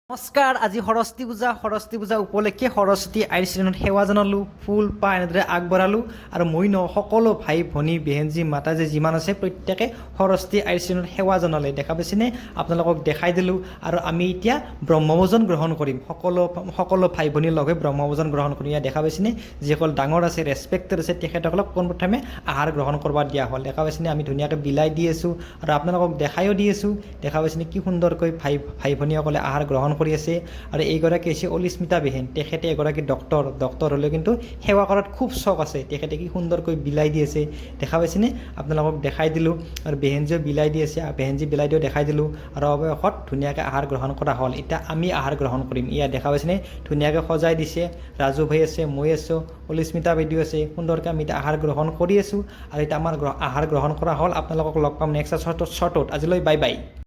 নমস্কাৰ আজি সৰস্বতী পূজা উপলক্ষে সৰস্বতী আইচিৰণত সেৱা জনালোঁ ফুল পাহ এনেদৰে আগবঢ়ালোঁ আৰু মই সকলো ভাই ভনী বেহেনজী মাতাজী যিমান আছে প্ৰত্যেকে সৰস্বতী আইচিৰণত সেৱা জনালে দেখা পাইছেনে আপোনালোকক দেখাই দিলোঁ আৰু আমি এতিয়া ব্ৰহ্মভোজন গ্ৰহণ কৰিম সকলো ভাই ভনীৰ লগে ব্ৰহ্মভোজন গ্ৰহণ কৰিম ইয়াত দেখা পাইছেনে যিসকল ডাঙৰ আছে ৰেছপেক্টেড আছে তেখেতসকলক পোনপ্ৰথমে আহাৰ গ্ৰহণ কৰিব দিয়া হ'ল দেখা পাইছেনে আমি ধুনীয়াকৈ বিলাই দি আছোঁ আৰু আপোনালোকক দেখাইও দি আছোঁ দেখা পাইছেনে কি সুন্দৰকৈ ভাই ভনীসকলে আহাৰ গ্ৰহণ কৰি আছে আৰু এইগৰাকী হৈছে অলিস্মিতা বেহেন তেখেতে এগৰাকী ডক্টৰ হ'লেও কিন্তু সেৱা কৰাত খুব চখ আছে তেখেতে কি সুন্দৰকৈ বিলাই দি আছে দেখা পাইছেনে আপোনালোকক দেখাই দিলোঁ আৰু বেহেনজীও বিলাই দি আছে বেহেনজী বিলাই দিও দেখাই দিলোঁ আৰু অৱশেষত ধুনীয়াকৈ আহাৰ গ্ৰহণ কৰা হ'ল এতিয়া আমি আহাৰ গ্ৰহণ কৰিম ইয়াত দেখা পাইছেনে ধুনীয়াকৈ সজাই দিছে ৰাজু ভাই আছে মই আছোঁ অলিস্মিতা বাইদেউ আছে সুন্দৰকৈ আমি এতিয়া আহাৰ গ্ৰহণ কৰি আছোঁ আৰু এতিয়া আমাৰ আহাৰ গ্ৰহণ কৰা হ'ল আপোনালোকক লগ পাম নেক্সট শ্বৰ্টত আজিলৈ বাই বাই।